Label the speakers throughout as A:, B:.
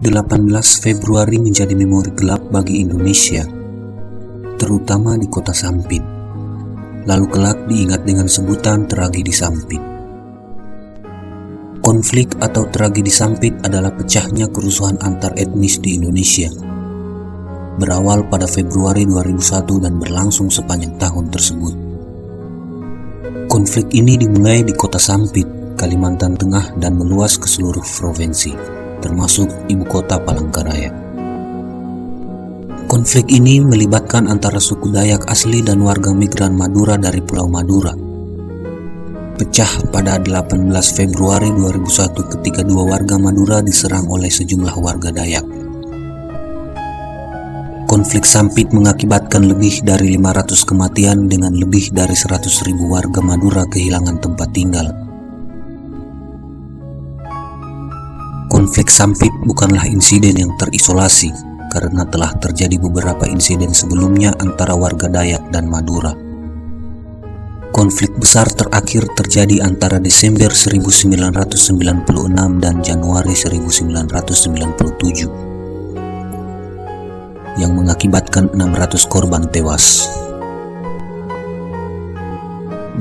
A: 18 Februari menjadi memori gelap bagi Indonesia, terutama di kota Sampit, lalu kelak diingat dengan sebutan tragedi Sampit. Konflik atau tragedi Sampit adalah pecahnya kerusuhan antar etnis di Indonesia. Berawal pada Februari 2001 dan berlangsung sepanjang tahun tersebut. Konflik ini dimulai di kota Sampit, Kalimantan Tengah dan meluas ke seluruh provinsi, termasuk ibu kota Palangkaraya. Konflik ini melibatkan antara suku Dayak asli dan warga migran Madura dari Pulau Madura. Pecah pada 18 Februari 2001 ketika dua warga Madura diserang oleh sejumlah warga Dayak. Konflik Sampit mengakibatkan lebih dari 500 kematian dengan lebih dari 100.000 warga Madura kehilangan tempat tinggal. Konflik Sampit bukanlah insiden yang terisolasi karena telah terjadi beberapa insiden sebelumnya antara warga Dayak dan Madura. Konflik besar terakhir terjadi antara Desember 1996 dan Januari 1997 yang mengakibatkan 600 korban tewas.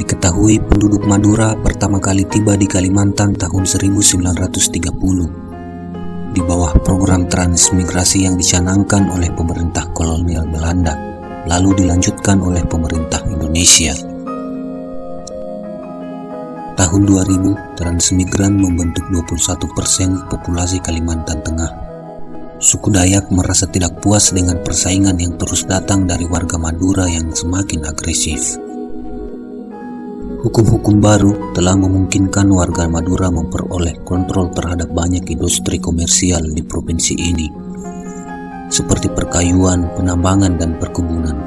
A: Diketahui penduduk Madura pertama kali tiba di Kalimantan tahun 1930 di bawah program transmigrasi yang dicanangkan oleh pemerintah kolonial Belanda, lalu dilanjutkan oleh pemerintah Indonesia. Tahun 2000, transmigran membentuk 21% populasi Kalimantan Tengah. Suku Dayak merasa tidak puas dengan persaingan yang terus datang dari warga Madura yang semakin agresif. Hukum-hukum baru telah memungkinkan warga Madura memperoleh kontrol terhadap banyak industri komersial di provinsi ini, seperti perkayuan, penambangan, dan perkebunan.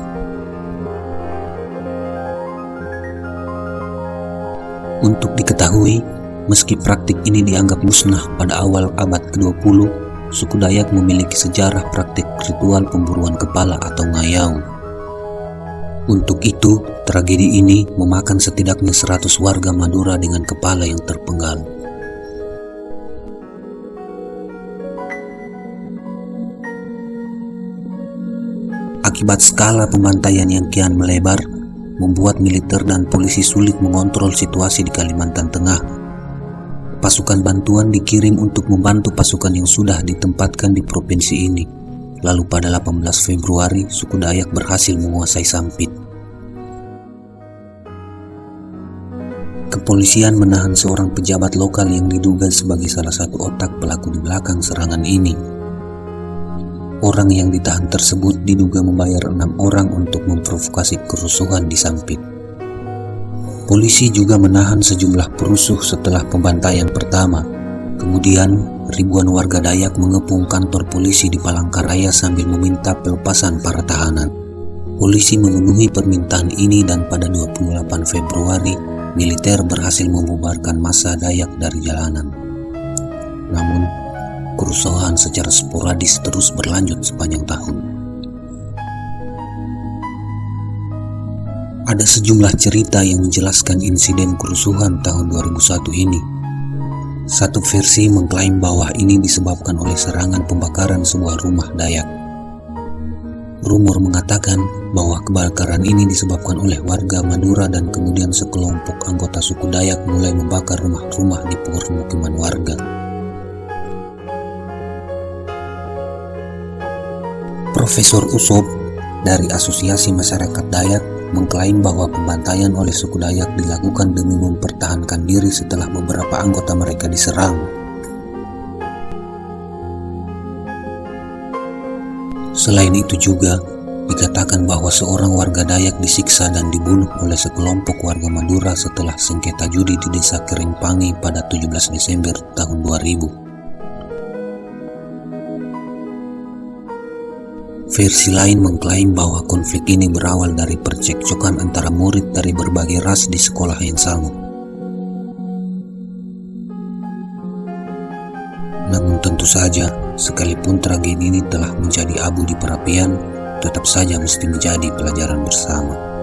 A: Untuk diketahui, meski praktik ini dianggap musnah pada awal abad ke-20, suku Dayak memiliki sejarah praktik ritual pemburuan kepala atau ngayau. Untuk itu, tragedi ini memakan setidaknya 100 warga Madura dengan kepala yang terpenggal. Akibat skala pembantaian yang kian melebar, membuat militer dan polisi sulit mengontrol situasi di Kalimantan Tengah. Pasukan bantuan dikirim untuk membantu pasukan yang sudah ditempatkan di provinsi ini. Lalu pada 18 Februari, suku Dayak berhasil menguasai Sampit. Kepolisian menahan seorang pejabat lokal yang diduga sebagai salah satu otak pelaku di belakang serangan ini. Orang yang ditahan tersebut diduga membayar 6 orang untuk memprovokasi kerusuhan di Sampit. Polisi juga menahan sejumlah perusuh setelah pembantaian pertama. Kemudian, ribuan warga Dayak mengepung kantor polisi di Palangkaraya sambil meminta pelepasan para tahanan. Polisi memenuhi permintaan ini dan pada 28 Februari, militer berhasil membubarkan massa Dayak dari jalanan. Namun, kerusuhan secara sporadis terus berlanjut sepanjang tahun. Ada sejumlah cerita yang menjelaskan insiden kerusuhan tahun 2001 ini. Satu versi mengklaim bahwa ini disebabkan oleh serangan pembakaran sebuah rumah Dayak. Rumor mengatakan bahwa kebakaran ini disebabkan oleh warga Madura dan kemudian sekelompok anggota suku Dayak mulai membakar rumah-rumah di permukiman warga. Profesor Usob dari Asosiasi Masyarakat Dayak mengklaim bahwa pembantaian oleh suku Dayak dilakukan demi mempertahankan diri setelah beberapa anggota mereka diserang. Selain itu juga, dikatakan bahwa seorang warga Dayak disiksa dan dibunuh oleh sekelompok warga Madura setelah sengketa judi di desa Keringpangi pada 17 Desember tahun 2000. Versi lain mengklaim bahwa konflik ini berawal dari percekcokan antara murid dari berbagai ras di sekolah yang sama. Namun tentu saja, sekalipun tragedi ini telah menjadi abu di perapian, tetap saja mesti menjadi pelajaran bersama.